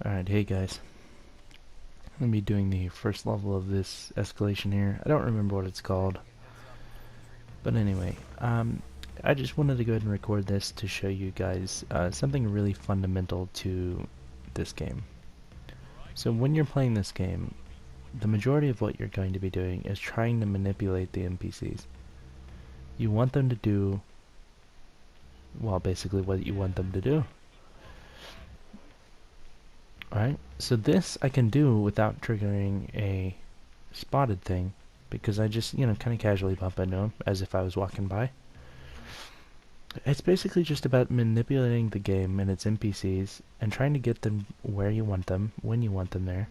Alright, hey guys. I'm going to be doing the first level of this escalation here. I don't remember what it's called. But anyway, I just wanted to go ahead and record this to show you guys something really fundamental to this game. So when you're playing this game, the majority of what you're going to be doing is trying to manipulate the NPCs. You want them to do, well, basically what you want them to do. Alright, so this I can do without triggering a spotted thing, because I just, kind of casually bump into him as if I was walking by. It's basically just about manipulating the game and its NPCs and trying to get them where you want them, when you want them there.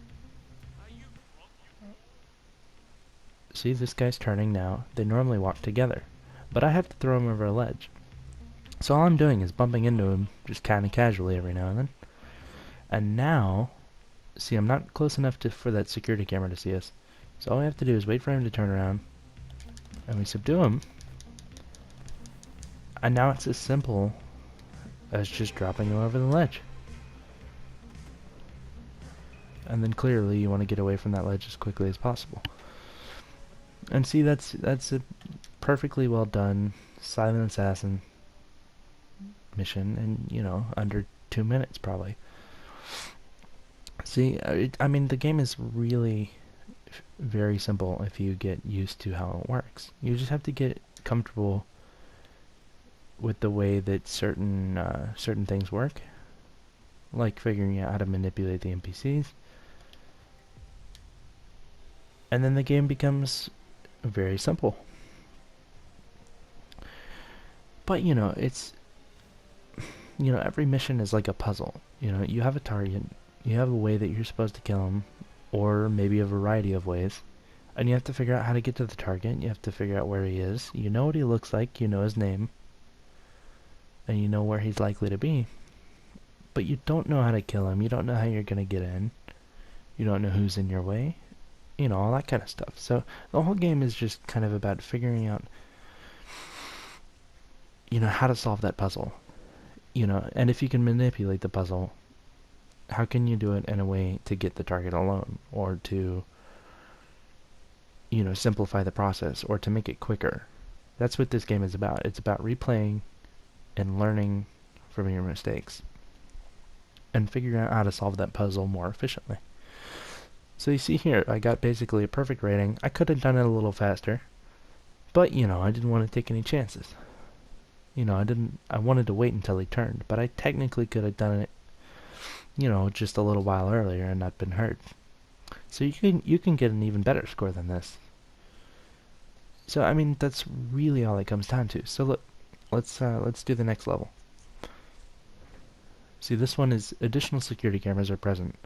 See, this guy's turning now. They normally walk together, but I have to throw him over a ledge. So all I'm doing is bumping into him just kind of casually every now and then. And now, see, I'm not close enough for that security camera to see us. So all we have to do is wait for him to turn around, and we subdue him. And now it's as simple as just dropping him over the ledge. And then clearly you want to get away from that ledge as quickly as possible. And see, that's a perfectly well done silent assassin mission in, under 2 minutes probably. See, I mean, the game is really very simple if you get used to how it works. You just have to get comfortable with the way that certain things work, like figuring out how to manipulate the NPCs, and then the game becomes very simple. But it's every mission is like a puzzle. You have a target, you have a way that you're supposed to kill him, or maybe a variety of ways, and you have to figure out how to get to the target. You have to figure out where he is. You know what he looks like, you know his name, and you know where he's likely to be, but you don't know how to kill him. You don't know how you're going to get in. You don't know who's in your way, all that kind of stuff. So the whole game is just kind of about figuring out how to solve that puzzle, and if you can manipulate the puzzle, how can you do it in a way to get the target alone, or to simplify the process, or to make it quicker. That's what this game is about. It's about replaying and learning from your mistakes and figuring out how to solve that puzzle more efficiently. So you see here, I got basically a perfect rating. I could have done it a little faster, but I didn't want to take any chances. I wanted to wait until he turned, but I technically could have done it just a little while earlier and not been hurt. So you can get an even better score than this. So I mean, that's really all it comes down to. So look, let's do the next level. See, this one is additional security cameras are present,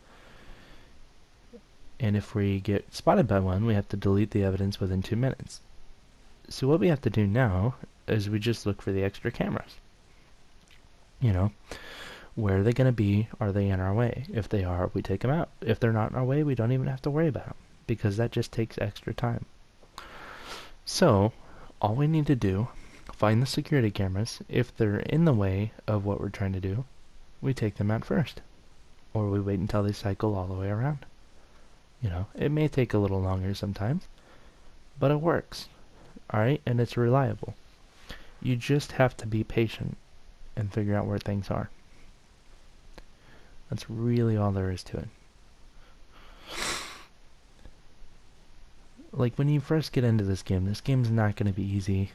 and if we get spotted by one, we have to delete the evidence within 2 minutes. So what we have to do now is we just look for the extra cameras. Where are they going to be? Are they in our way? If they are, we take them out. If they're not in our way, we don't even have to worry about them, because that just takes extra time. So all we need to do, find the security cameras. If they're in the way of what we're trying to do, we take them out first, or we wait until they cycle all the way around. It may take a little longer sometimes, but it works. Alright, and it's reliable. You just have to be patient and figure out where things are. That's really all there is to it. Like, when you first get into this game's not going to be easy.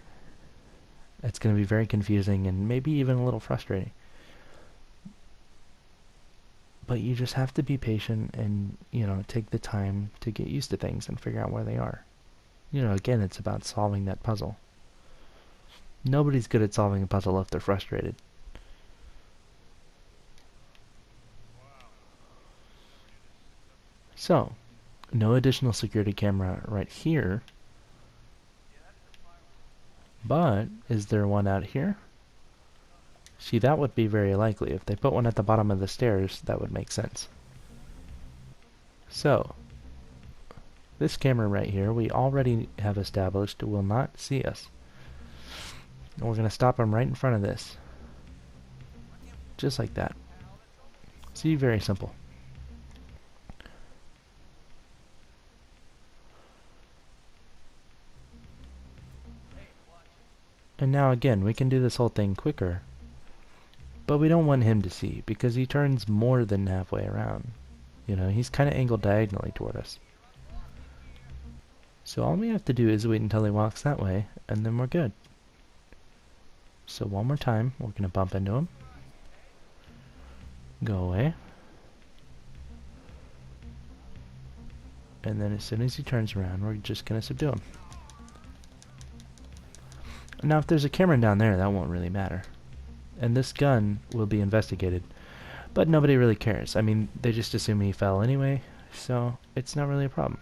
It's going to be very confusing and maybe even a little frustrating. But you just have to be patient and, take the time to get used to things and figure out where they are. Again, it's about solving that puzzle. Nobody's good at solving a puzzle if they're frustrated. So, no additional security camera right here. But, is there one out here? See, that would be very likely. If they put one at the bottom of the stairs, that would make sense. So, this camera right here, we already have established will not see us. And we're going to stop him right in front of this. Just like that. See, very simple. And now again, we can do this whole thing quicker. But we don't want him to see, because he turns more than halfway around. You know, he's kind of angled diagonally toward us. So all we have to do is wait until he walks that way, and then we're good. So one more time, we're going to bump into him. Go away. And then as soon as he turns around, we're just going to subdue him. Now if there's a camera down there, that won't really matter. And this gun will be investigated. But nobody really cares. I mean, they just assume he fell anyway, so it's not really a problem.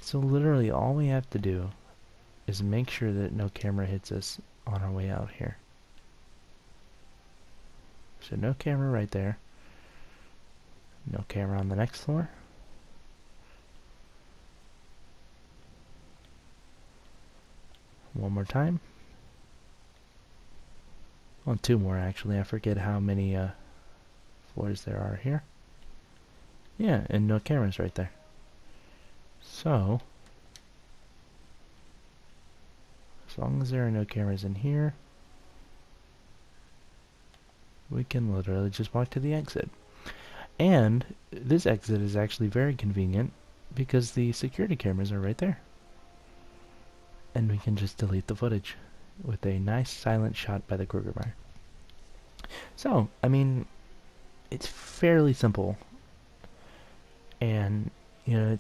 So literally all we have to do is make sure that no camera hits us on our way out here. So no camera right there. No camera on the next floor. One more time. Well, two more actually. I forget how many floors there are here. Yeah, and no cameras right there. So, as long as there are no cameras in here, we can literally just walk to the exit. And this exit is actually very convenient because the security cameras are right there. And we can just delete the footage with a nice silent shot by the Krugermeyer. So, I mean, it's fairly simple. And, you know,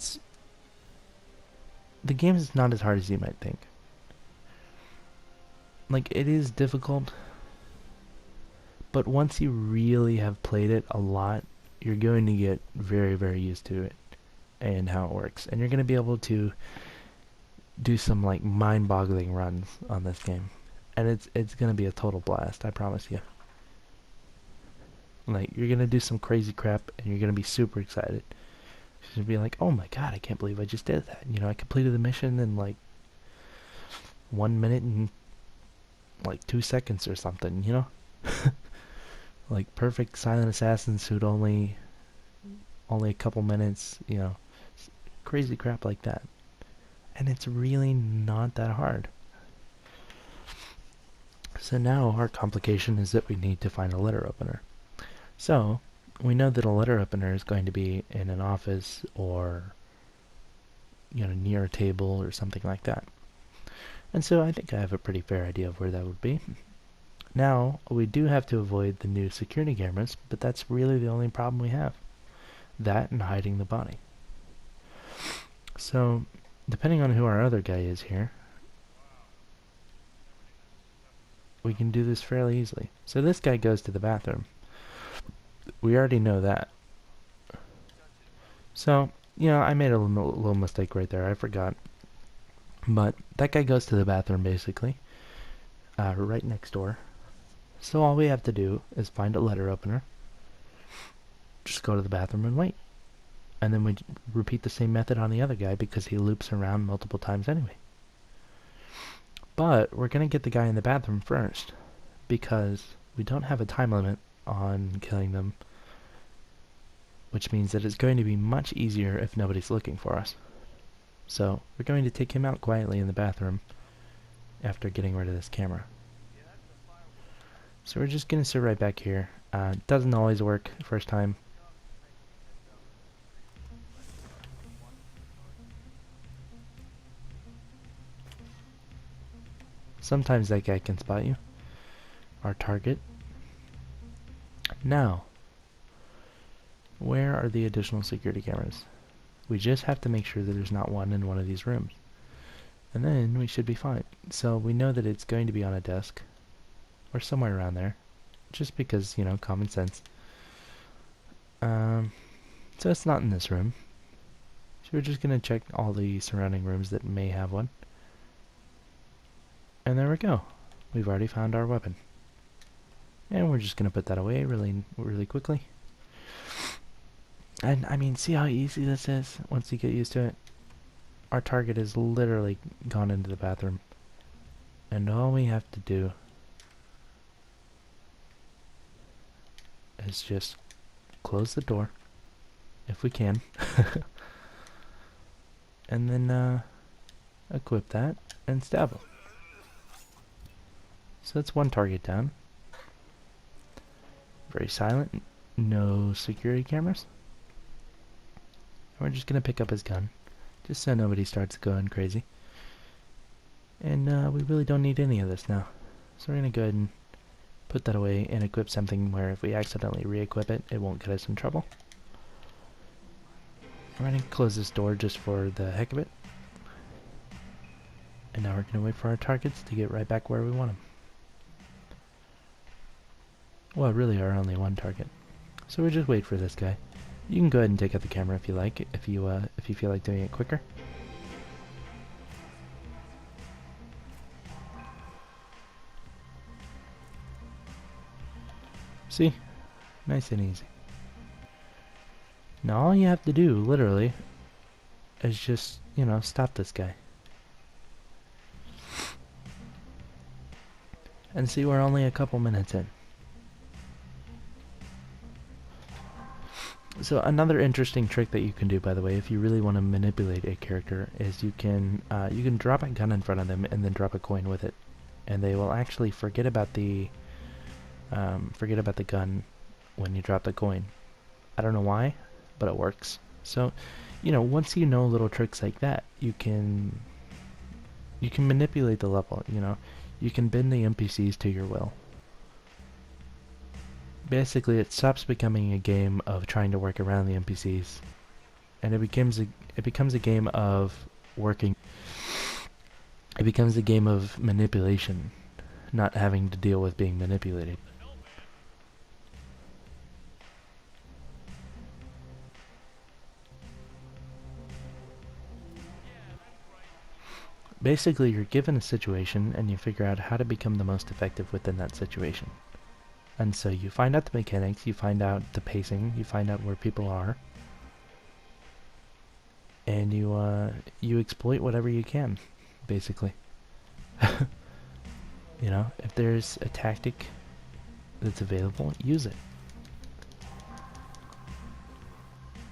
the game is not as hard as you might think. Like, it is difficult, but once you really have played it a lot, you're going to get very, very used to it and how it works. And you're going to be able to do some, like, mind-boggling runs on this game. And it's going to be a total blast, I promise you. Like, you're going to do some crazy crap, and you're going to be super excited. You'll be like, oh my god, I can't believe I just did that. You know, I completed the mission in like 1 minute and like 2 seconds or something, you know? Like perfect silent assassin suit, only a couple minutes, you know, crazy crap like that. And it's really not that hard. So now our complication is that we need to find a letter opener. So we know that a letter opener is going to be in an office or, you know, near a table or something like that. And so I think I have a pretty fair idea of where that would be. Now, we do have to avoid the new security cameras, but that's really the only problem we have. That and hiding the body. So, depending on who our other guy is here, we can do this fairly easily. So this guy goes to the bathroom. We already know that. So, you know, I made a little mistake right there. I forgot. But that guy goes to the bathroom, basically. Right next door. So all we have to do is find a letter opener. Just go to the bathroom and wait. And then we repeat the same method on the other guy because he loops around multiple times anyway. But we're going to get the guy in the bathroom first because we don't have a time limit on killing them, which means that it's going to be much easier if nobody's looking for us. So we're going to take him out quietly in the bathroom after getting rid of this camera. So we're just going to sit right back here. Doesn't always work first time. Sometimes that guy can spot you. Our target. Now, where are the additional security cameras? We just have to make sure that there's not one in one of these rooms. And then we should be fine. So we know that it's going to be on a desk. Or somewhere around there. Just because, you know, common sense. So it's not in this room. So we're just going to check all the surrounding rooms that may have one. And there we go. We've already found our weapon. And we're just going to put that away really, really quickly. And, I mean, see how easy this is once you get used to it? Our target is literally gone into the bathroom. And all we have to do is just close the door, if we can. And then, equip that and stab him. So that's one target down. Very silent. No security cameras. We're just gonna pick up his gun, just so nobody starts going crazy. And we really don't need any of this now. So we're gonna go ahead and put that away and equip something where if we accidentally re-equip it, it won't get us in trouble. We're gonna close this door just for the heck of it. And now we're gonna wait for our targets to get right back where we want them. Well, really our only one target. So we just wait for this guy. You can go ahead and take out the camera if you like, if you feel like doing it quicker. See? Nice and easy. Now all you have to do, literally, is just, you know, stop this guy. And see, we're only a couple minutes in. So another interesting trick that you can do, by the way, if you really want to manipulate a character, is you can drop a gun in front of them and then drop a coin with it, and they will actually forget about the gun when you drop the coin. I don't know why, but it works. So, you know, once you know little tricks like that, you can manipulate the level. You know, you can bend the NPCs to your will. Basically, it stops becoming a game of trying to work around the NPCs, and it becomes a game of working. It becomes a game of manipulation, not having to deal with being manipulated. Basically, you're given a situation and you figure out how to become the most effective within that situation. And so you find out the mechanics, you find out the pacing, you find out where people are, and you exploit whatever you can, basically. You know, if there's a tactic that's available, use it.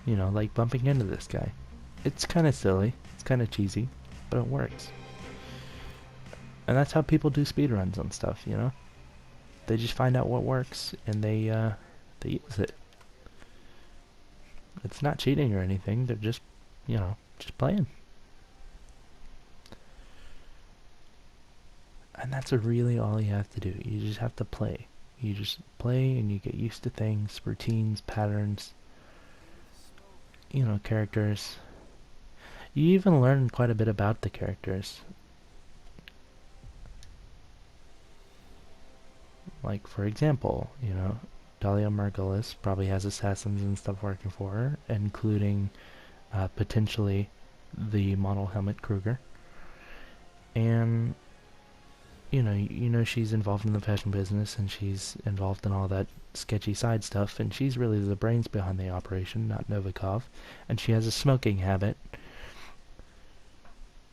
You know, like bumping into this guy. It's kind of silly, it's kind of cheesy, but it works. And that's how people do speedruns and stuff, you know? They just find out what works and they use it. It's not cheating or anything, they're just, you know, just playing. And that's really all you have to do. You just have to play. You just play and you get used to things, routines, patterns, you know, characters. You even learn quite a bit about the characters. Like, for example, you know, Dahlia Margulis probably has assassins and stuff working for her, including potentially the model Helmut Kruger. And you know she's involved in the fashion business and she's involved in all that sketchy side stuff, and she's really the brains behind the operation, not Novikov. And she has a smoking habit,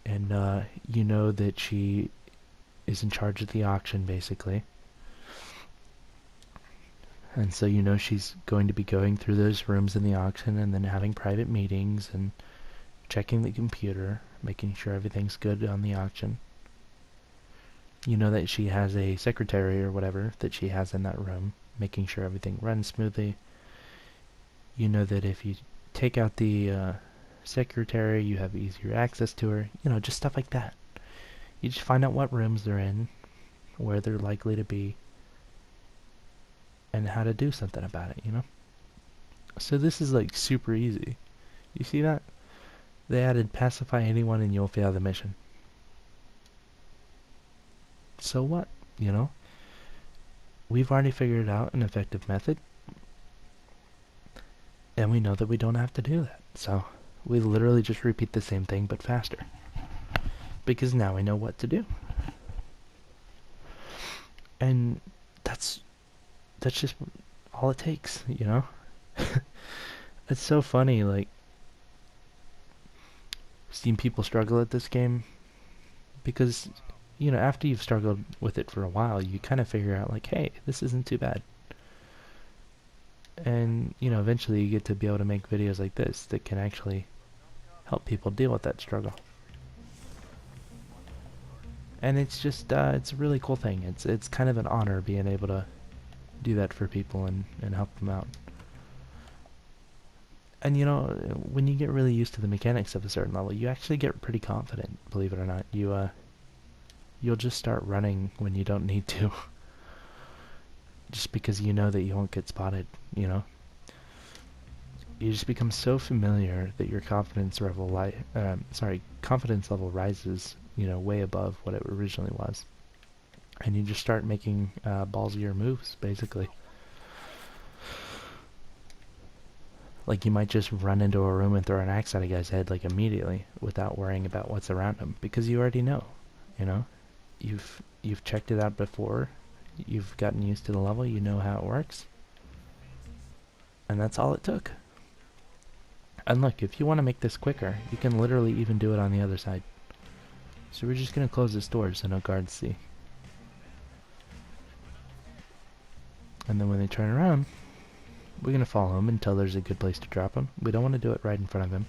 and you know that she is in charge of the auction, basically. And so you know she's going to be going through those rooms in the auction and then having private meetings and checking the computer, making sure everything's good on the auction. You know that she has a secretary or whatever that she has in that room, making sure everything runs smoothly. You know that if you take out the secretary, you have easier access to her. You know, just stuff like that. You just find out what rooms they're in, where they're likely to be, and how to do something about it, you know? So this is like super easy. You see that? They added pacify anyone and you'll fail the mission. So what, you know? We've already figured out an effective method, and we know that we don't have to do that. So we literally just repeat the same thing but faster, because now we know what to do. And that's just all it takes, you know? It's so funny, like, seeing people struggle at this game, because, you know, after you've struggled with it for a while, you kind of figure out, like, hey, this isn't too bad. And, you know, eventually you get to be able to make videos like this that can actually help people deal with that struggle. And it's just, it's a really cool thing. It's kind of an honor being able to do that for people and help them out. And you know, when you get really used to the mechanics of a certain level, you actually get pretty confident, believe it or not. You'll just start running when you don't need to. Just because you know that you won't get spotted, you know? You just become so familiar that your confidence level rises, you know, way above what it originally was. And you just start making ballsier moves, basically. Like you might just run into a room and throw an axe at a guy's head like immediately without worrying about what's around him because you already know, you know? You've checked it out before. You've gotten used to the level, you know how it works. And that's all it took. And look, if you want to make this quicker, you can literally even do it on the other side. So we're just going to close this door so no guards see. And then when they turn around, we're going to follow him until there's a good place to drop him. We don't want to do it right in front of him.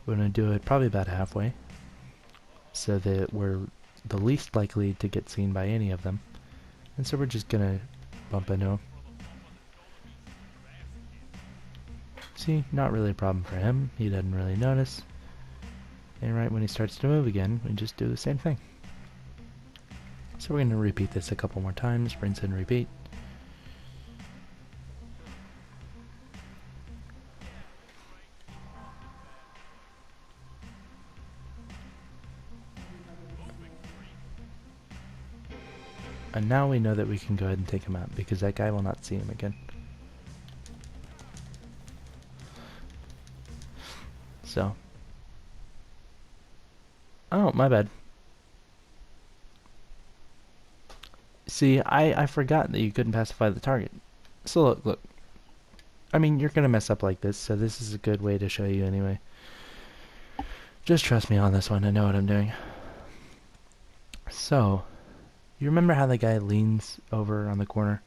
We're going to do it probably about halfway, so that we're the least likely to get seen by any of them. And so we're just going to bump into him. See, not really a problem for him. He doesn't really notice. And right when he starts to move again, we just do the same thing. So we're going to repeat this a couple more times. Rinse and repeat. And now we know that we can go ahead and take him out because that guy will not see him again. So. Oh, my bad. See, I forgot that you couldn't pacify the target. So look. I mean, you're gonna mess up like this, so this is a good way to show you anyway. Just trust me on this one, I know what I'm doing. So, you remember how the guy leans over on the corner?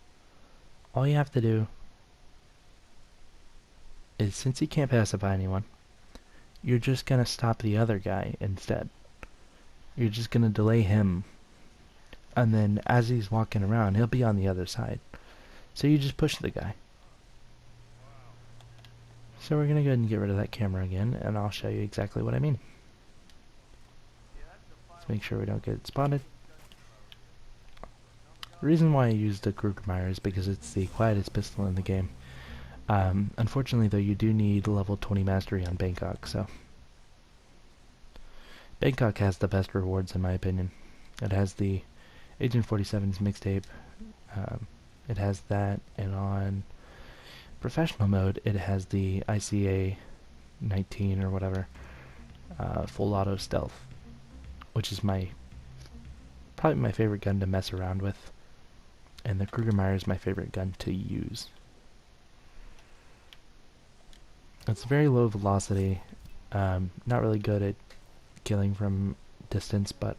All you have to do is, since he can't pacify anyone, you're just gonna stop the other guy instead. You're just gonna delay him. And then as he's walking around, he'll be on the other side. So you just push the guy. So we're going to go ahead and get rid of that camera again, and I'll show you exactly what I mean. Let's make sure we don't get spotted. The reason why I used the Krugermeyer is because it's the quietest pistol in the game. Unfortunately, though, you do need level 20 mastery on Bangkok, so... Bangkok has the best rewards, in my opinion. It has the Agent 47's mixtape. It has that, and on professional mode, it has the ICA 19 or whatever, full auto stealth, which is probably my favorite gun to mess around with, and the Krugermeyer is my favorite gun to use. It's very low velocity, not really good at killing from distance, but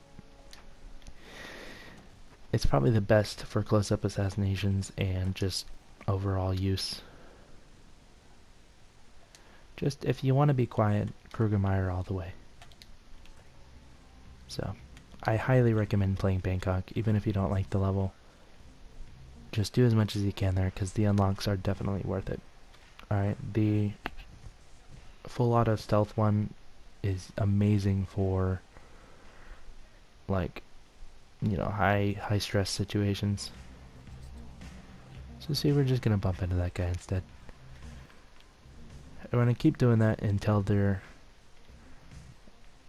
it's probably the best for close-up assassinations and just overall use. Just if you want to be quiet, Krugermeyer all the way. So, I highly recommend playing Bangkok, even if you don't like the level. Just do as much as you can there, because the unlocks are definitely worth it. Alright, the full auto stealth one is amazing for, like, you know, high stress situations. So see, we're just gonna bump into that guy instead. I'm gonna keep doing that until they're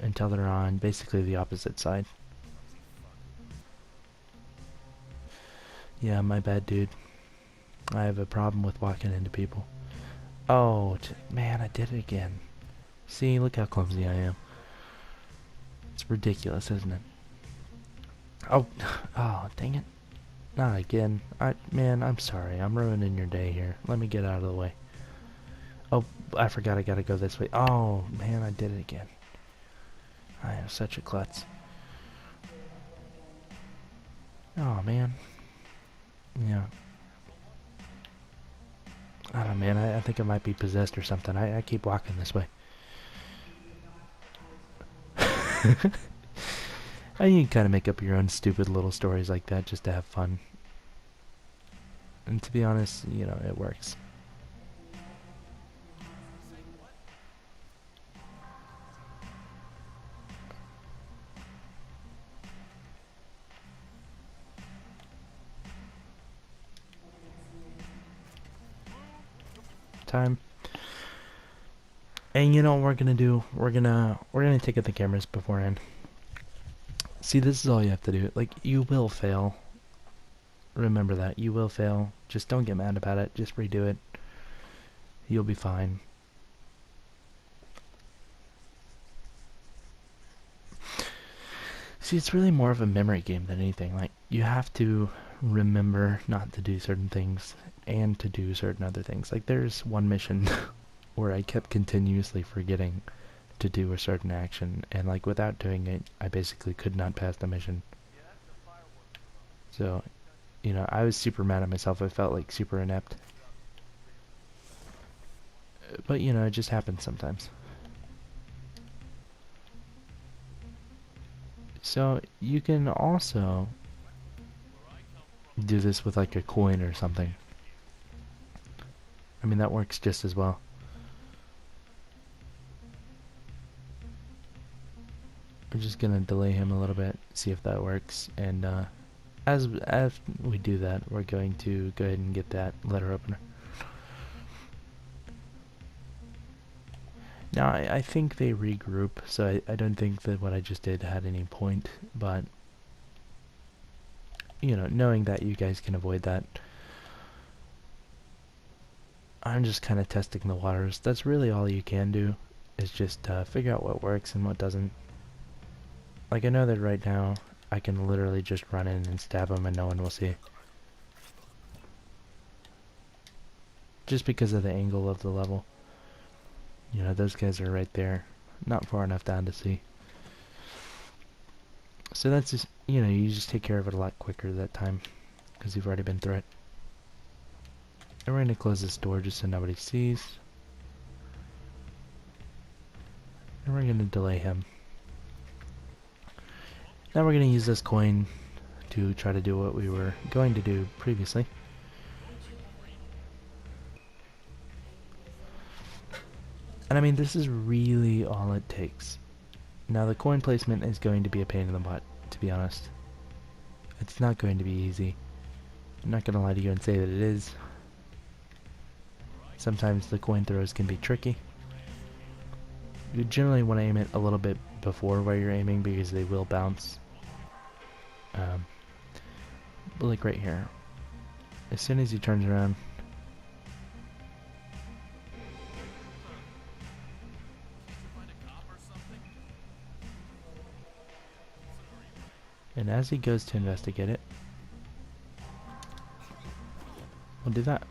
on basically the opposite side. Yeah, my bad, dude. I have a problem with walking into people. Oh, man, I did it again. See, look how clumsy I am. It's ridiculous, isn't it? Oh, dang it. Not again. Man, I'm sorry. I'm ruining your day here. Let me get out of the way. Oh, I forgot I gotta go this way. Oh, man, I did it again. I am such a klutz. Oh, man. Yeah. I don't know, man. I think I might be possessed or something. I keep walking this way. And you can kind of make up your own stupid little stories like that just to have fun. And to be honest, you know, it works. Time. And you know what we're gonna do? We're gonna take out the cameras beforehand. See, this is all you have to do. Like, you will fail. Remember that. You will fail. Just don't get mad about it. Just redo it. You'll be fine. See, it's really more of a memory game than anything. Like, you have to remember not to do certain things and to do certain other things. Like, there's one mission where I kept continuously forgetting to do a certain action, and like without doing it, I basically could not pass the mission. So, you know, I was super mad at myself. I felt like super inept. But, you know, it just happens sometimes. So, you can also do this with like a coin or something. I mean, that works just as well. We're just gonna delay him a little bit, see if that works, and as we do that, we're going to go ahead and get that letter opener. Now, I think they regroup, so I don't think that what I just did had any point, but, you know, knowing that you guys can avoid that, I'm just kind of testing the waters. That's really all you can do, is just figure out what works and what doesn't. Like, I know that right now, I can literally just run in and stab him and no one will see. Just because of the angle of the level. You know, those guys are right there. Not far enough down to see. So that's just, you know, you just take care of it a lot quicker that time. Because you've already been through it. And we're going to close this door just so nobody sees. And we're going to delay him. Now we're going to use this coin to try to do what we were going to do previously. And I mean, this is really all it takes. Now the coin placement is going to be a pain in the butt, to be honest. It's not going to be easy. I'm not going to lie to you and say that it is. Sometimes the coin throws can be tricky. You generally want to aim it a little bit before where you're aiming because they will bounce. But like right here, as soon as he turns around, and as he goes to investigate it, we'll do that.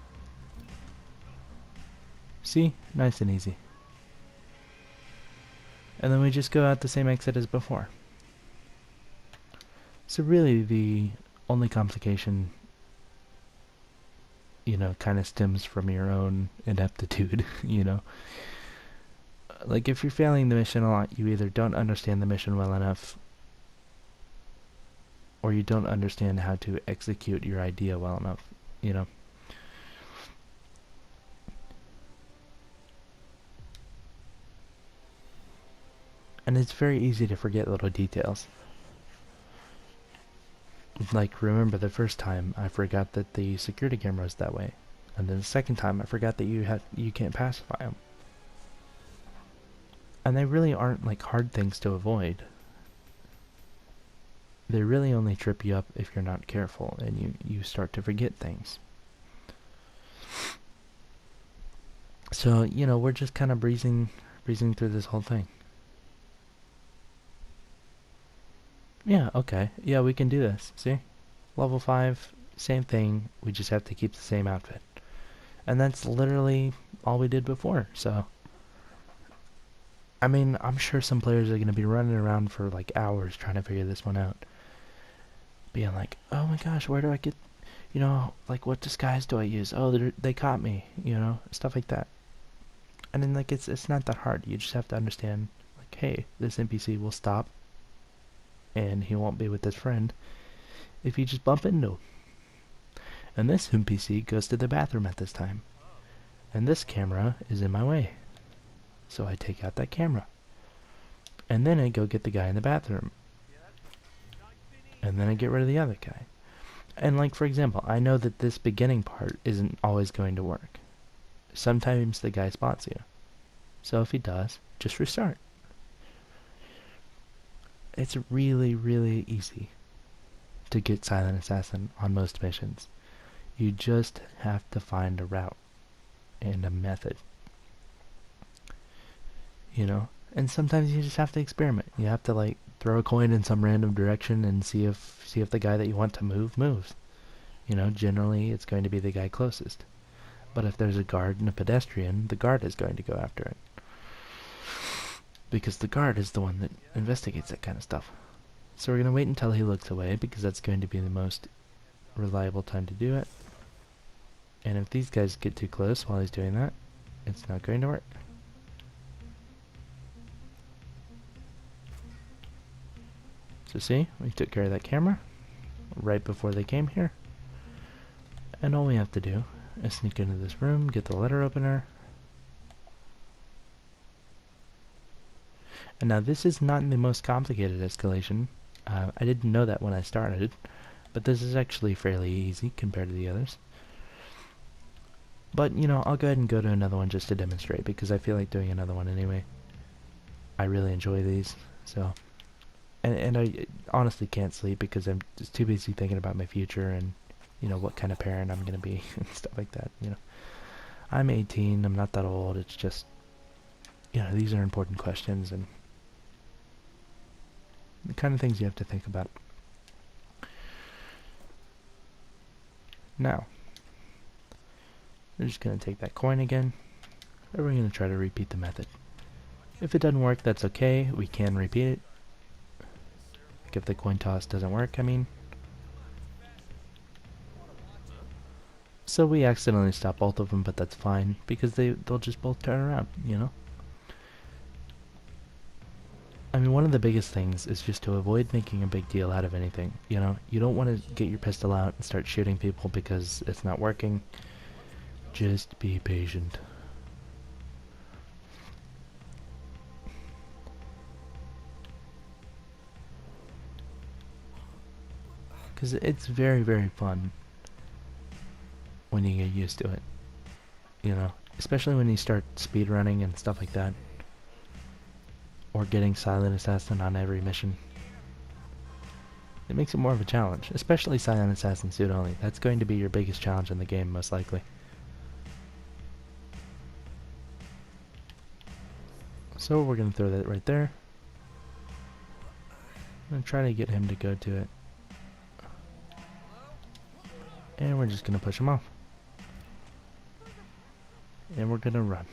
See? Nice and easy. And then we just go out the same exit as before. So really the only complication, you know, kind of stems from your own ineptitude, you know. Like, if you're failing the mission a lot, you either don't understand the mission well enough, or you don't understand how to execute your idea well enough, you know. And it's very easy to forget little details. Like, remember the first time I forgot that the security camera was that way. And then the second time I forgot that you can't pacify them. And they really aren't like hard things to avoid. They really only trip you up if you're not careful and you start to forget things. So, you know, we're just kind of breezing through this whole thing. Yeah, okay. Yeah, we can do this. See? Level 5, same thing. We just have to keep the same outfit. And that's literally all we did before, so... I mean, I'm sure some players are going to be running around for like hours trying to figure this one out. Being like, oh my gosh, where do I get... You know, like, what disguise do I use? Oh, they caught me, you know? Stuff like that. And then, like, it's not that hard. You just have to understand, like, hey, this NPC will stop and he won't be with his friend if you just bump into him. And this NPC goes to the bathroom at this time. And this camera is in my way. So I take out that camera. And then I go get the guy in the bathroom. And then I get rid of the other guy. And like, for example, I know that this beginning part isn't always going to work. Sometimes the guy spots you. So if he does, just restart. It's really, really easy to get Silent Assassin on most missions. You just have to find a route and a method. You know? And sometimes you just have to experiment. You have to like throw a coin in some random direction and see if the guy that you want to move moves. You know, generally it's going to be the guy closest. But if there's a guard and a pedestrian, the guard is going to go after it. Because the guard is the one that investigates that kind of stuff. So we're going to wait until he looks away, because that's going to be the most reliable time to do it. And if these guys get too close while he's doing that, it's not going to work. So see, we took care of that camera right before they came here. And all we have to do is sneak into this room, get the letter opener. And now this is not the most complicated escalation. I didn't know that when I started, but this is actually fairly easy compared to the others. But, you know, I'll go ahead and go to another one just to demonstrate, because I feel like doing another one anyway. I really enjoy these, so... And I honestly can't sleep because I'm just too busy thinking about my future and, you know, what kind of parent I'm going to be and stuff like that, you know. I'm 18, I'm not that old, it's just, you know, these are important questions and the kind of things you have to think about. Now, we're just going to take that coin again, and we're going to try to repeat the method. If it doesn't work, that's okay, we can repeat it. Like if the coin toss doesn't work, I mean. So we accidentally stop both of them, but that's fine, because they'll just both turn around, you know? I mean, one of the biggest things is just to avoid making a big deal out of anything, you know? You don't want to get your pistol out and start shooting people because it's not working. Just be patient. Because it's very, very fun when you get used to it, you know? Especially when you start speedrunning and stuff like that. Or getting Silent Assassin on every mission. It makes it more of a challenge, especially Silent Assassin suit only. That's going to be your biggest challenge in the game, most likely. So we're going to throw that right there. I'm going to try to get him to go to it. And we're just going to push him off. And we're going to run.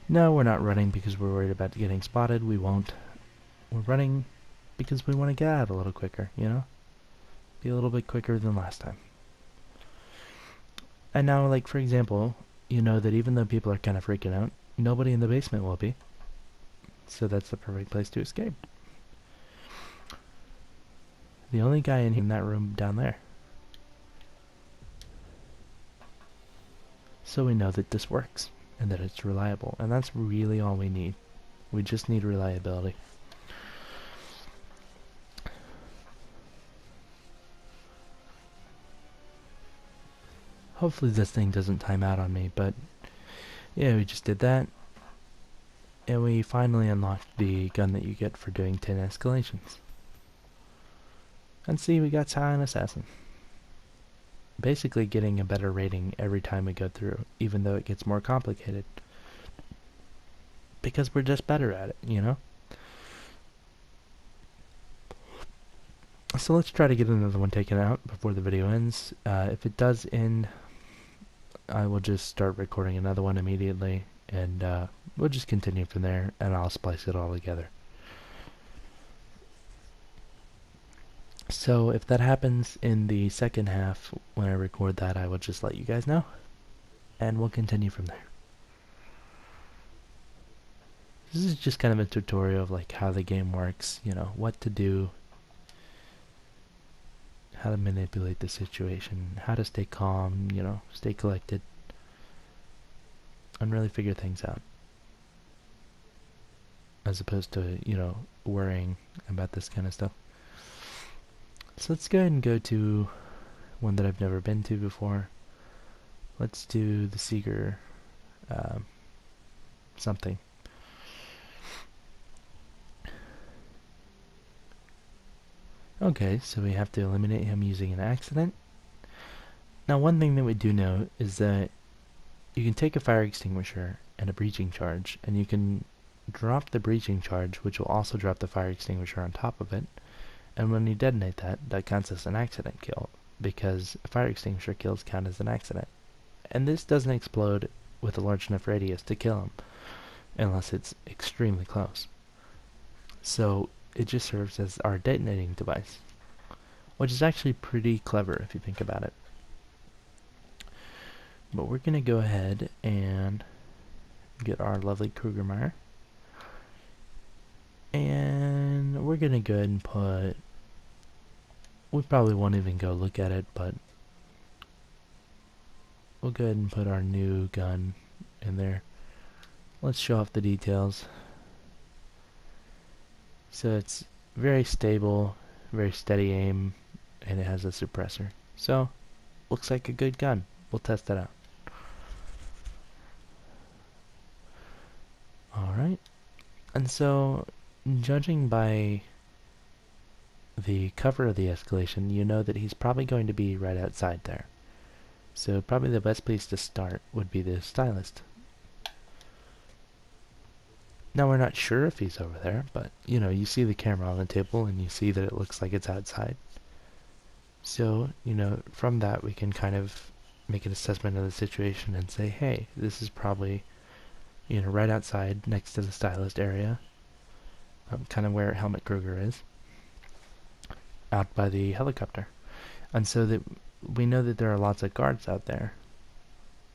No, we're not running because we're worried about getting spotted. We won't. We're running because we want to get out a little quicker, you know? Be a little bit quicker than last time. And now, like, for example, you know that even though people are kind of freaking out, nobody in the basement will be. So that's the perfect place to escape. The only guy in that room down there. So we know that this works. And that it's reliable. And that's really all we need. We just need reliability. Hopefully this thing doesn't time out on me, but yeah, we just did that. And we finally unlocked the gun that you get for doing 10 escalations. And see, we got Silent Assassin. Basically getting a better rating every time we go through, even though it gets more complicated. Because we're just better at it, you know? So let's try to get another one taken out before the video ends. If it does end, I will just start recording another one immediately, and we'll just continue from there, and I'll splice it all together. So if that happens in the second half, when I record that, I will just let you guys know, and we'll continue from there. This is just kind of a tutorial of like how the game works, you know, what to do, how to manipulate the situation, how to stay calm, you know, stay collected, and really figure things out. As opposed to, you know, worrying about this kind of stuff. So let's go ahead and go to one that I've never been to before. Let's do the Seeker something. Okay, so we have to eliminate him using an accident. Now one thing that we do know is that you can take a fire extinguisher and a breaching charge, and you can drop the breaching charge, which will also drop the fire extinguisher on top of it, and when you detonate that, that counts as an accident kill, because fire extinguisher kills count as an accident. And this doesn't explode with a large enough radius to kill him, unless it's extremely close. So it just serves as our detonating device, which is actually pretty clever if you think about it. But we're going to go ahead and get our lovely Krugermeyer. And we're going to go ahead and put... We probably won't even go look at it, but we'll go ahead and put our new gun in there. Let's show off the details. So it's very stable, very steady aim, and it has a suppressor. So, looks like a good gun. We'll test that out. Alright, and so, judging by the cover of the escalation, you know that he's probably going to be right outside there. So probably the best place to start would be the stylist. Now we're not sure if he's over there, but you know, you see the camera on the table and you see that it looks like it's outside. So, you know, from that we can kind of make an assessment of the situation and say, hey, this is probably, you know, right outside next to the stylist area, kind of where Helmut Kruger is, out by the helicopter. And so that we know that there are lots of guards out there,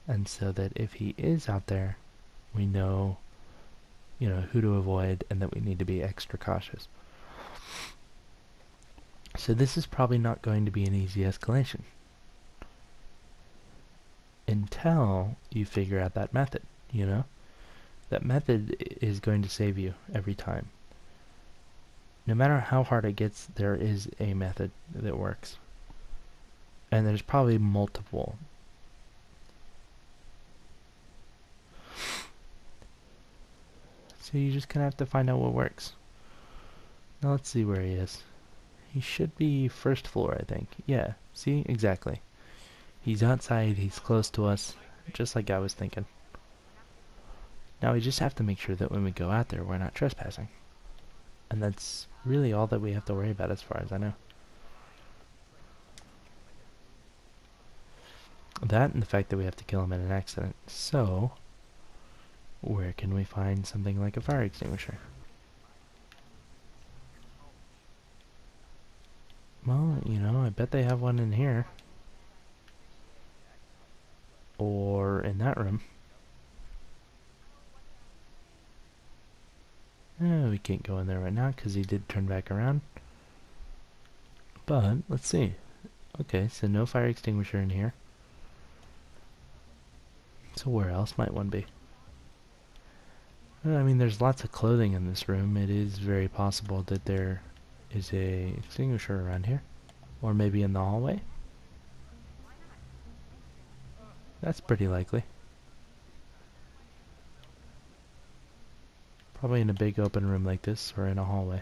and so that if he is out there, we know, you know, who to avoid and that we need to be extra cautious. So this is probably not going to be an easy escalation until you figure out that method, you know? That method is going to save you every time. No matter how hard it gets, there is a method that works. And there's probably multiple. So you just kind of have to find out what works. Now let's see where he is. He should be first floor, I think. Yeah, see? Exactly. He's outside, he's close to us, just like I was thinking. Now we just have to make sure that when we go out there, we're not trespassing. And that's really all that we have to worry about as far as I know. That and the fact that we have to kill him in an accident. So, where can we find something like a fire extinguisher? Well, you know, I bet they have one in here. Or in that room. We can't go in there right now because he did turn back around. But, let's see. Okay, so no fire extinguisher in here. So where else might one be? I mean, there's lots of clothing in this room. It is very possible that there is a extinguisher around here. Or maybe in the hallway. That's pretty likely. Probably in a big open room like this, or in a hallway.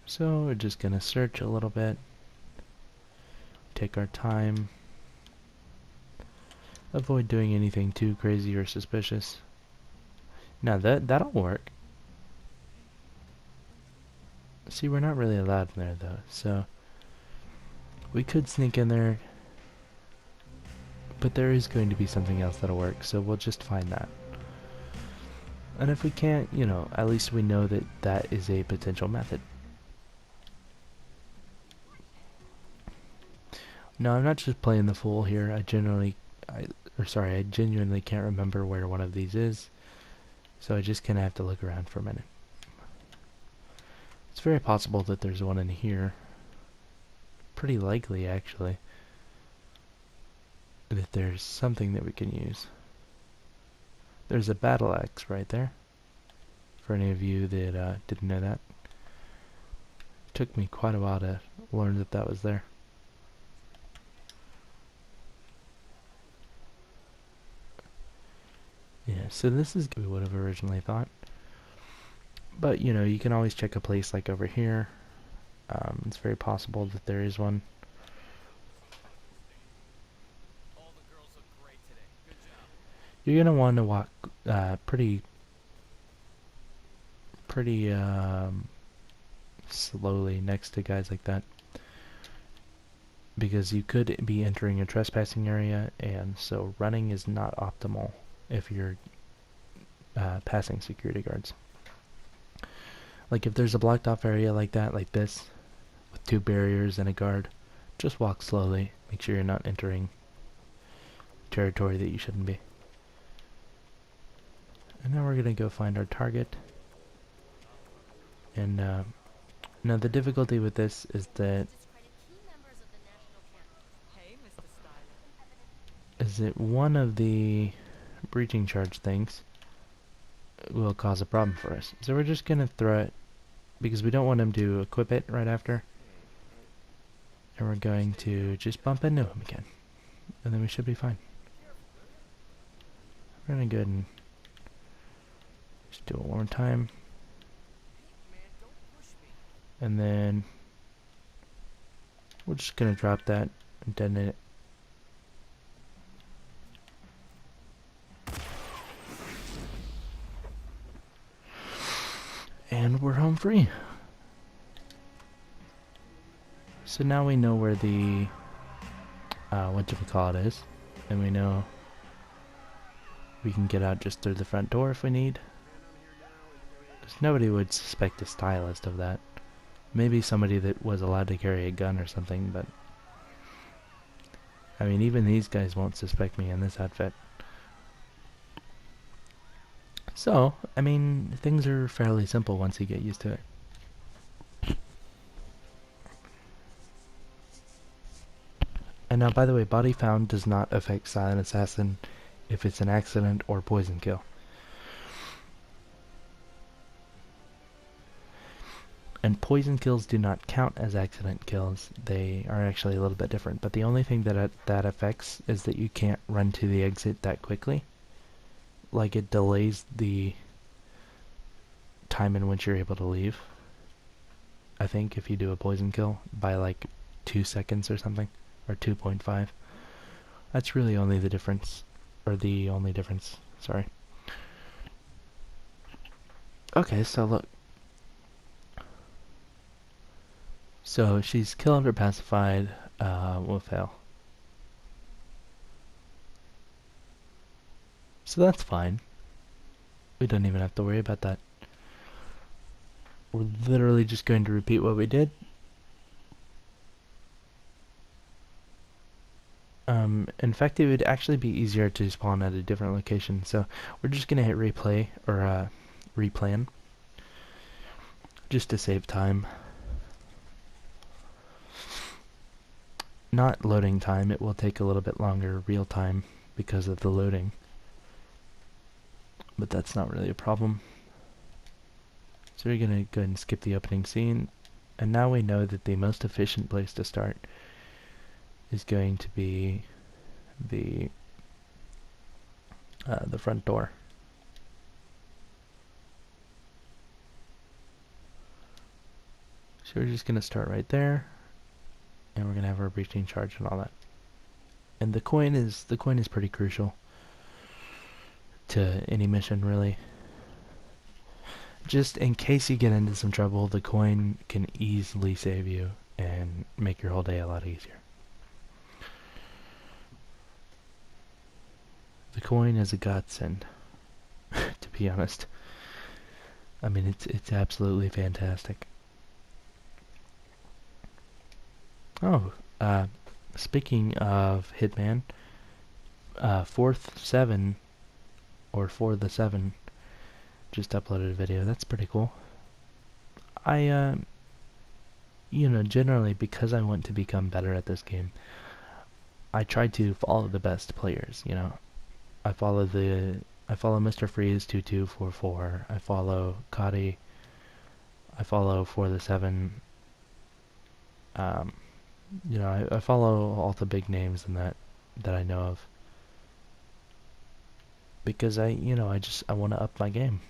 So we're just gonna search a little bit. Take our time. Avoid doing anything too crazy or suspicious. Now that'll work. See, we're not really allowed in there though, so we could sneak in there, but there is going to be something else that'll work, so we'll just find that. And if we can't, you know, at least we know that that is a potential method. No, I'm not just playing the fool here. I genuinely can't remember where one of these is. So I just kind of have to look around for a minute. It's very possible that there's one in here. Pretty likely, actually, that there's something that we can use. There's a battle axe right there. For any of you that didn't know that. It took me quite a while to learn that that was there. Yeah, so this is what we would have originally thought. But, you know, you can always check a place like over here. It's very possible that there is one. You're going to want to walk pretty slowly next to guys like that. Because you could be entering a trespassing area, and so running is not optimal if you're passing security guards. Like if there's a blocked off area like that, like this, with 2 barriers and a guard, just walk slowly. Make sure you're not entering territory that you shouldn't be. And now we're going to go find our target. And now the difficulty with this is that one of the breaching charge things will cause a problem for us. So we're just going to throw it because we don't want him to equip it right after. And we're going to just bump into him again. And then we should be fine. We're going to go ahead and just do it one more time. And then we're just going to drop that and detonate it. And we're home free. So now we know where the whatchamacallit is, and we know we can get out just through the front door if we need. Because nobody would suspect a stylist of that. Maybe somebody that was allowed to carry a gun or something, but I mean, even these guys won't suspect me in this outfit. So, I mean, things are fairly simple once you get used to it. And now, by the way, body found does not affect Silent Assassin if it's an accident or poison kill. And poison kills do not count as accident kills. They are actually a little bit different. But the only thing that affects is that you can't run to the exit that quickly. Like, it delays the time in which you're able to leave. I think if you do a poison kill by like 2 seconds or something, or 2.5. That's really only the difference, or the only difference, sorry. Okay, so look. So she's killed or pacified, will fail. So that's fine. We don't even have to worry about that. We're literally just going to repeat what we did. In fact, it would actually be easier to spawn at a different location. So we're just going to hit replay, or replan, just to save time. Not loading time, it will take a little bit longer real time because of the loading. But that's not really a problem. So we're going to go ahead and skip the opening scene. And now we know that the most efficient place to start is going to be the front door. So we're just going to start right there. And we're going to have our breaching charge and all that. And the coin is pretty crucial to any mission, really. Just in case you get into some trouble, the coin can easily save you and make your whole day a lot easier. The coin is a godsend, to be honest. I mean, it's absolutely fantastic. Oh, Speaking of Hitman, Fourth 7, or For the 7, just uploaded a video. That's pretty cool. I, generally, because I want to become better at this game, I try to follow the best players, I follow Mr. Freeze 2244. I follow Cody. I follow For the 7. Um, I follow all the big names in that I know of. Because I want to up my game.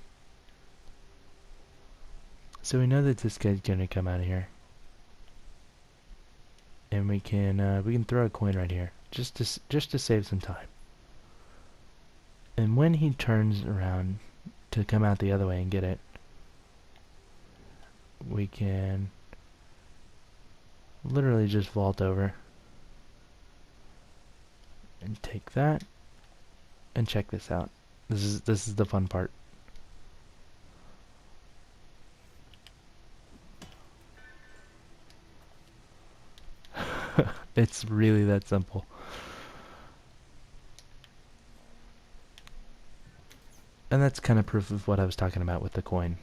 So we know that this guy's gonna come out of here. And we can throw a coin right here. Just to save some time. And when he turns around to come out the other way and get it, we can literally just vault over and take that and check this out. This is the fun part. It's really that simple. And that's kind of proof of what I was talking about with the coin.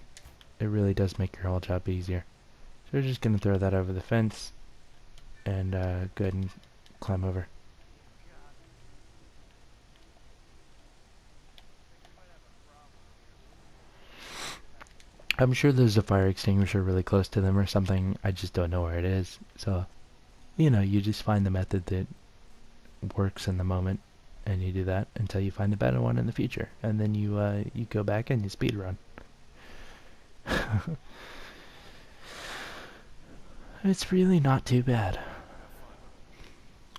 It really does make your whole job easier. So we're just going to throw that over the fence and go ahead and climb over. I'm sure there's a fire extinguisher really close to them or something. I just don't know where it is. So, you just find the method that works in the moment, and you do that until you find a better one in the future, and then you go back and you speed run. It's really not too bad.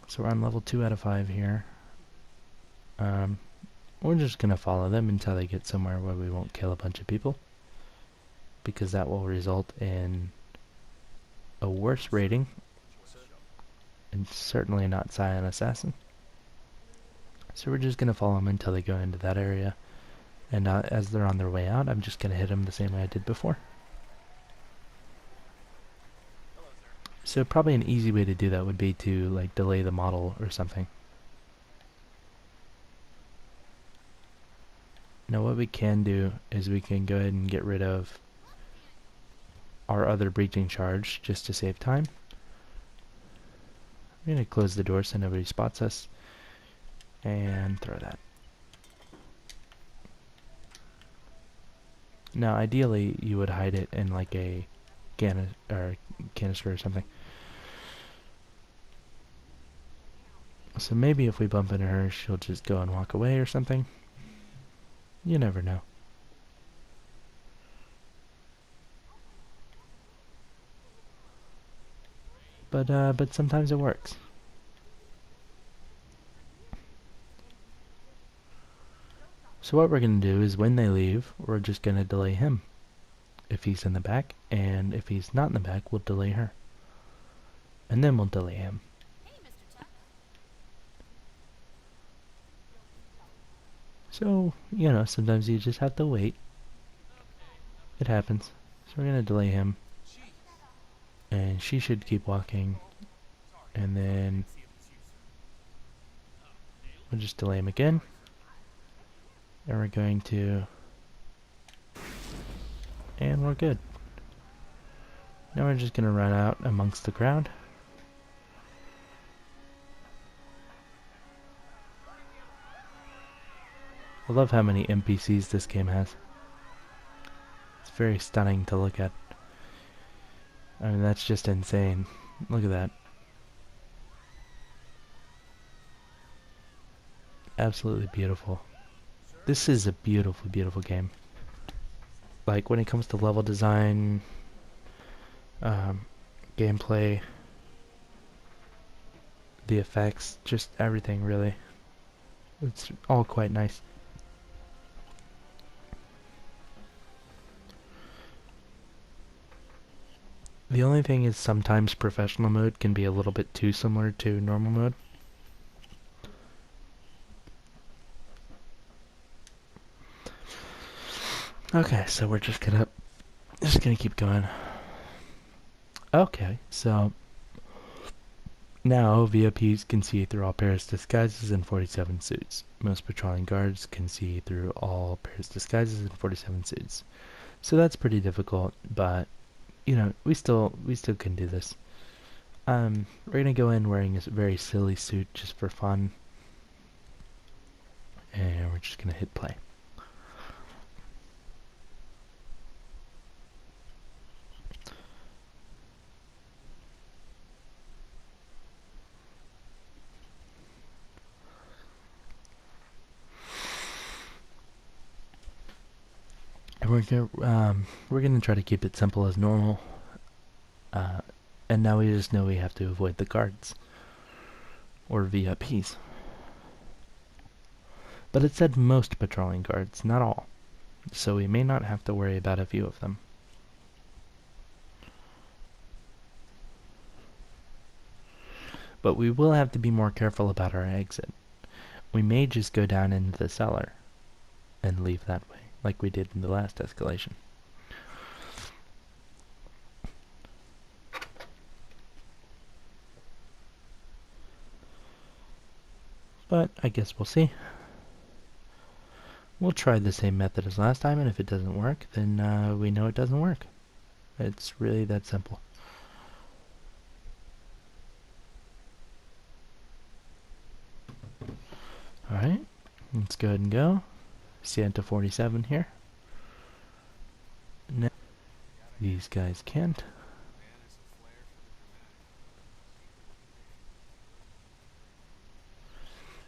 So we're on level 2 out of 5 here. We're just gonna follow them until they get somewhere where we won't kill a bunch of people, because that will result in a worse rating, and certainly not Scion Assassin. So we're just going to follow them until they go into that area, and as they're on their way out, I'm just going to hit them the same way I did before. So probably an easy way to do that would be to like delay the model or something. Now what we can do is we can go ahead and get rid of our other breaching charge just to save time. I'm going to close the door so nobody spots us, and throw that. Now ideally you would hide it in like a canister or something. So maybe if we bump into her, she'll just go and walk away or something. You never know. But sometimes it works. So what we're going to do is when they leave, we're just going to delay him if he's in the back, and if he's not in the back, we'll delay her. And then we'll delay him. So, sometimes you just have to wait. It happens. So we're going to delay him. And she should keep walking. And then we'll just delay him again. And we're going to... And we're good. Now we're just going to run out amongst the crowd. I love how many NPCs this game has. It's very stunning to look at. I mean, that's just insane. Look at that. Absolutely beautiful. This is a beautiful, beautiful game. Like, when it comes to level design, gameplay, the effects, just everything, really. It's all quite nice. The only thing is sometimes professional mode can be a little bit too similar to normal mode. Okay, so we're just gonna keep going. Okay, so Now, VIPs can see through all Paris disguises and 47 suits. Most patrolling guards can see through all Paris disguises and 47 suits. So that's pretty difficult, but you know, we still can do this. We're gonna go in wearing a very silly suit just for fun, and we're just gonna hit play. And we're gonna try to keep it simple as normal. And now we just know we have to avoid the guards or VIPs. But it said most patrolling guards, not all. So we may not have to worry about a few of them. But we will have to be more careful about our exit. We may just go down into the cellar and leave that way, like we did in the last escalation. But I guess we'll see. We'll try the same method as last time, and if it doesn't work, then we know it doesn't work. It's really that simple. Alright, let's go ahead and go. Santa 47 here. No, these guys can't.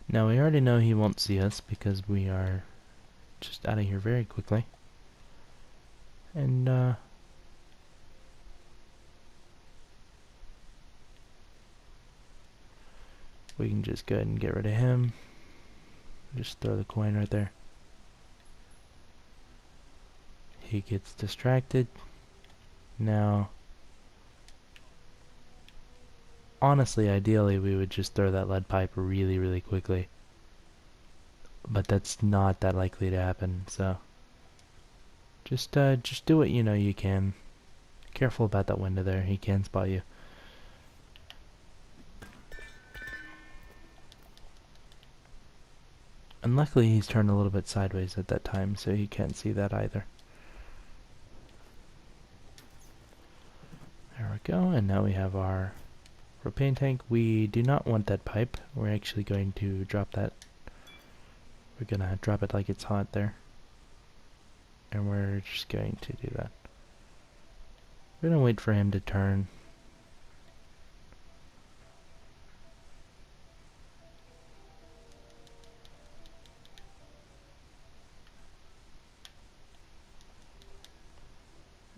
Now we already know he won't see us because we are just out of here very quickly. And we can just go ahead and get rid of him. Just throw the coin right there. He gets distracted. Now, honestly, ideally, we would just throw that lead pipe really, really quickly. But that's not that likely to happen, so just do what you know you can. Careful about that window there, he can spot you. And luckily he's turned a little bit sideways at that time, so he can't see that either. There we go, and now we have our propane tank. We do not want that pipe. We're actually going to drop that. We're gonna drop it like it's hot there. And we're just going to do that. We're gonna wait for him to turn.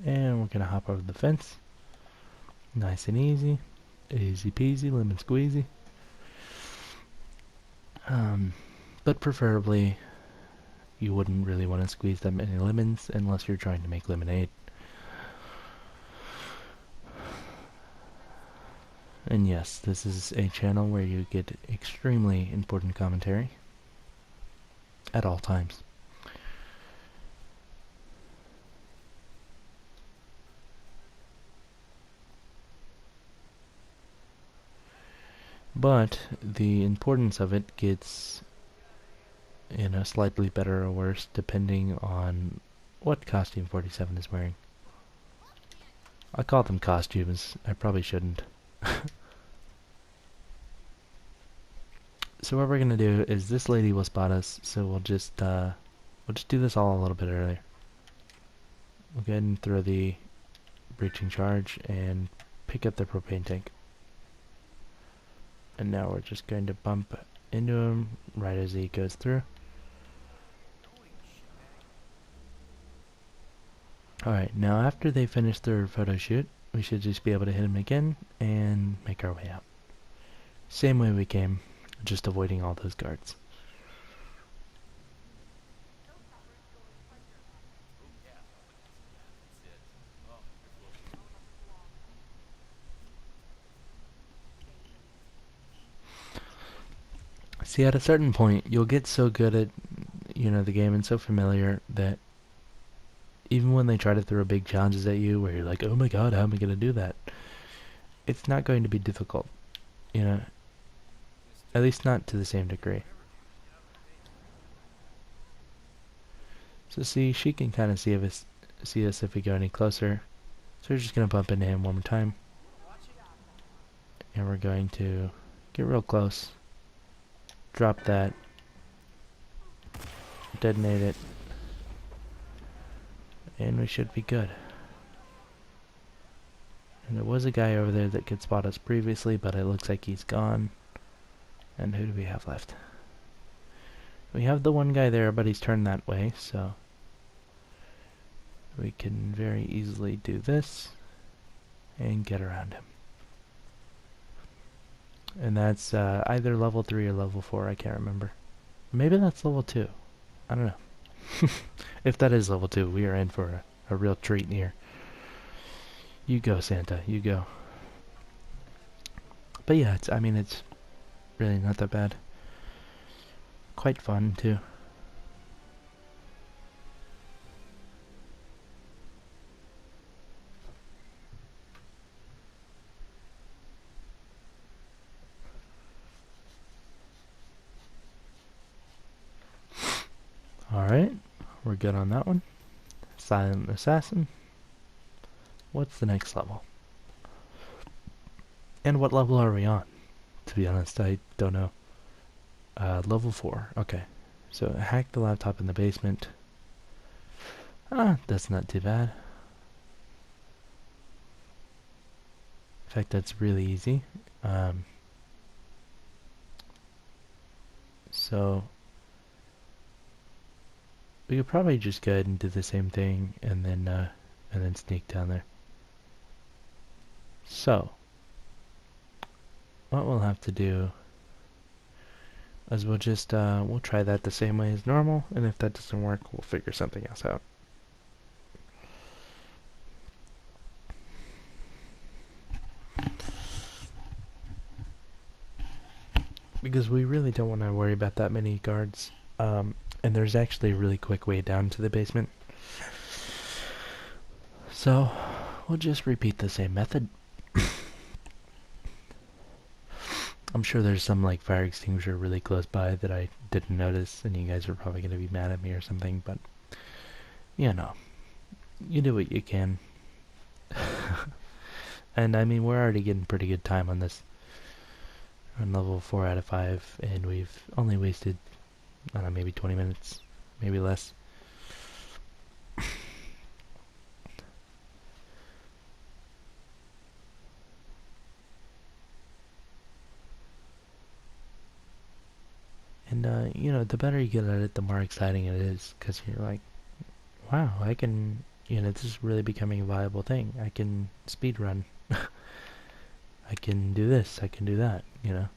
And we're gonna hop over the fence. Nice and easy. Easy peasy, lemon squeezy. But preferably, you wouldn't really want to squeeze that many lemons unless you're trying to make lemonade. And yes, this is a channel where you get extremely important commentary at all times. But the importance of it gets, you know, slightly better or worse depending on what costume 47 is wearing. I call them costumes. I probably shouldn't. So what we're gonna do is this lady will spot us, so we'll just do this all a little bit earlier. We'll go ahead and throw the breaching charge and pick up the propane tank. And now we're just going to bump into him right as he goes through. Alright, now after they finish their photo shoot, we should just be able to hit him again and make our way out. Same way we came, just avoiding all those guards. See, at a certain point, you'll get so good at, you know, the game and so familiar that even when they try to throw big challenges at you where you're like, oh my god, how am I going to do that? It's not going to be difficult. you know, at least not to the same degree. So see, she can kind of see us if we go any closer. So we're just gonna bump into him one more time, and we're going to get real close, drop that, detonate it, and we should be good. And there was a guy over there that could spot us previously, but it looks like he's gone. And who do we have left? We have the one guy there, but he's turned that way, so we can very easily do this and get around him. And that's either level 3 or level 4, I can't remember. Maybe that's level 2. I don't know. If that is level 2, we are in for a real treat here. You go, Santa, you go. But yeah, I mean, it's really not that bad. Quite fun, too. Alright, we're good on that one. Silent Assassin. What's the next level? And what level are we on? To be honest, I don't know. Level 4. Okay. So hack the laptop in the basement. That's not too bad. In fact, that's really easy. So we could probably just go ahead and do the same thing and then sneak down there. So what we'll have to do is we'll just we'll try that the same way as normal, and if that doesn't work, we'll figure something else out. Because we really don't want to worry about that many guards. And there's actually a really quick way down to the basement. So we'll just repeat the same method. I'm sure there's some like fire extinguisher really close by that I didn't notice, and you guys are probably going to be mad at me or something, but you know, you do what you can. And I mean, we're already getting pretty good time on this. We're on level 4 out of 5, and we've only wasted, I don't know, maybe 20 minutes, maybe less. And, you know, the better you get at it, the more exciting it is, because you're like, wow, I can, you know, this is really becoming a viable thing. I can speed run. I can do this, I can do that, you know.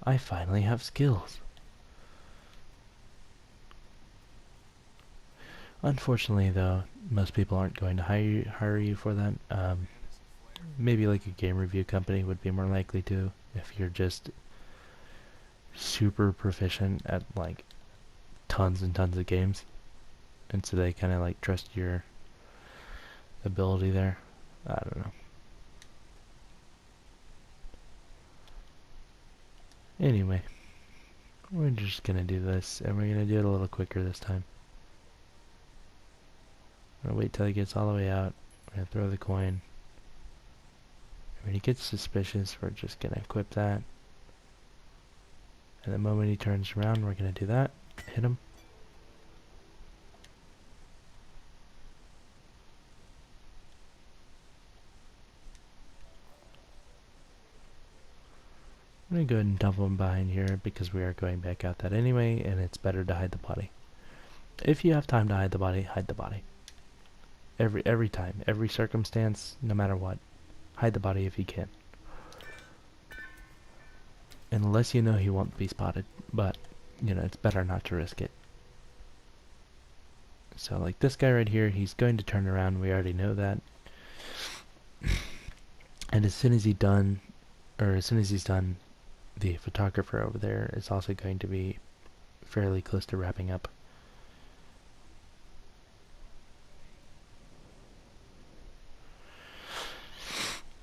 I finally have skills. Unfortunately, though, most people aren't going to hire you for that. Maybe like a game review company would be more likely to, if you're just super proficient at like tons and tons of games, and so they kind of like trust your ability there. I don't know. Anyway, we're just gonna do this, and we're gonna do it a little quicker this time. I'm gonna wait till he gets all the way out. We're gonna throw the coin. When he gets suspicious, we're just gonna equip that. And the moment he turns around, we're gonna do that. Hit him. I'm gonna go ahead and dump him behind here because we are going back out that anyway, and it's better to hide the body. If you have time to hide the body, hide the body. Every time, every circumstance, no matter what, hide the body if you can. Unless you know he won't be spotted, but you know, it's better not to risk it. So like this guy right here, he's going to turn around, we already know that. And as soon as he's done, the photographer over there is also going to be fairly close to wrapping up.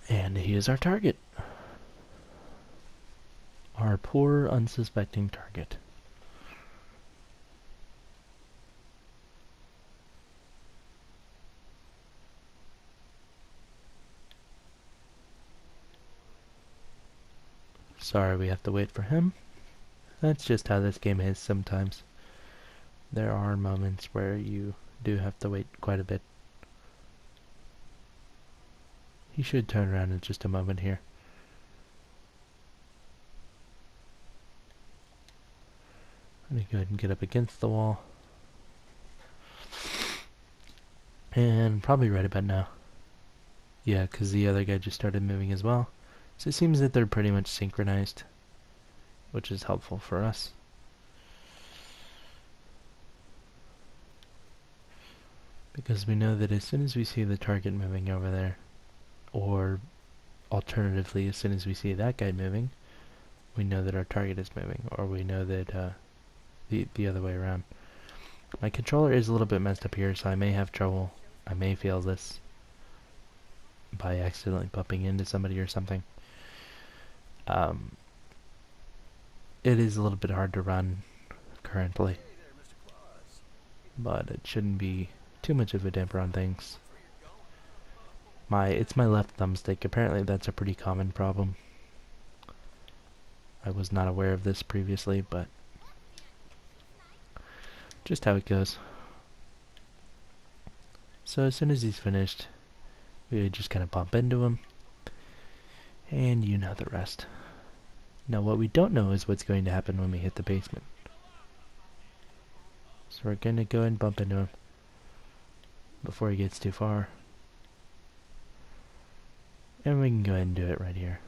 And he is our target. our poor unsuspecting target. Sorry we have to wait for him. That's just how this game is sometimes. There are moments where you do have to wait quite a bit. He should turn around in just a moment here. I'm going to go ahead and get up against the wall. And probably right about now. Yeah, because the other guy just started moving as well. So it seems that they're pretty much synchronized, which is helpful for us. Because we know that as soon as we see the target moving over there, or alternatively, as soon as we see that guy moving, we know that our target is moving, or we know that the other way around. My controller is a little bit messed up here, so I may have trouble. I may fail this by accidentally bumping into somebody or something. It is a little bit hard to run currently, but it shouldn't be too much of a damper on things. It's my left thumbstick. Apparently that's a pretty common problem. I was not aware of this previously, but just how it goes. So as soon as he's finished, we just kind of bump into him, and you know the rest. Now what we don't know is what's going to happen when we hit the basement. So we're going to go and bump into him before he gets too far. And we can go ahead and do it right here.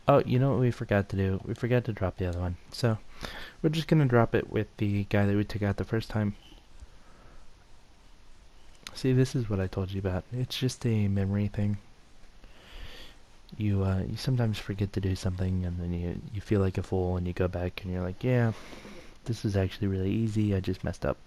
Oh, you know what we forgot to do? We forgot to drop the other one. So we're just going to drop it with the guy that we took out the first time. See, this is what I told you about. It's just a memory thing. You sometimes forget to do something, and then you feel like a fool, and you go back and you're like, yeah, this is actually really easy. I just messed up.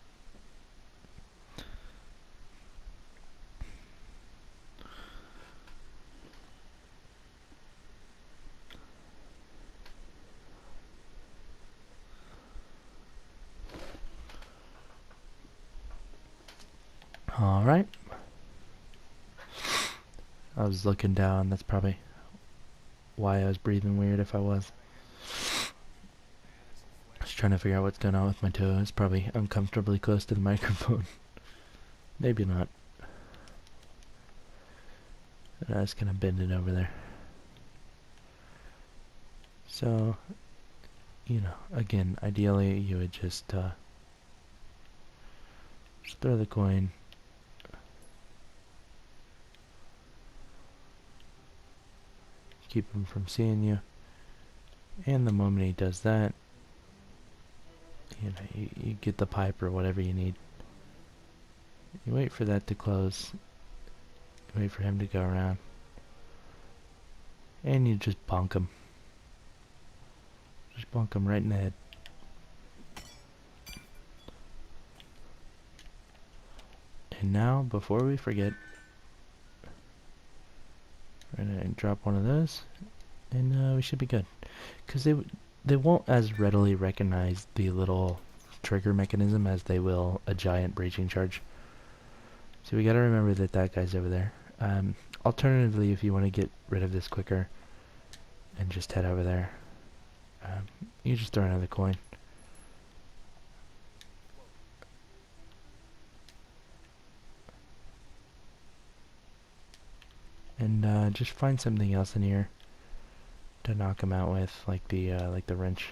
Alright. I was looking down. That's probably why I was breathing weird if I was. Just trying to figure out what's going on with my toe. It's probably uncomfortably close to the microphone. Maybe not. And I was kind of bending over there. So, you know, again, ideally you would just throw the coin. Keep him from seeing you. And the moment he does that, you know, you get the pipe or whatever you need. You wait for that to close. You wait for him to go around. And you just bonk him. Just bonk him right in the head. And now, before we forget, we're going to drop one of those, and we should be good. Because they won't as readily recognize the little trigger mechanism as they will a giant breaching charge. So we got to remember that that guy's over there. Alternatively, if you want to get rid of this quicker and just head over there, you just throw another coin. And just find something else in here to knock him out with, like the wrench.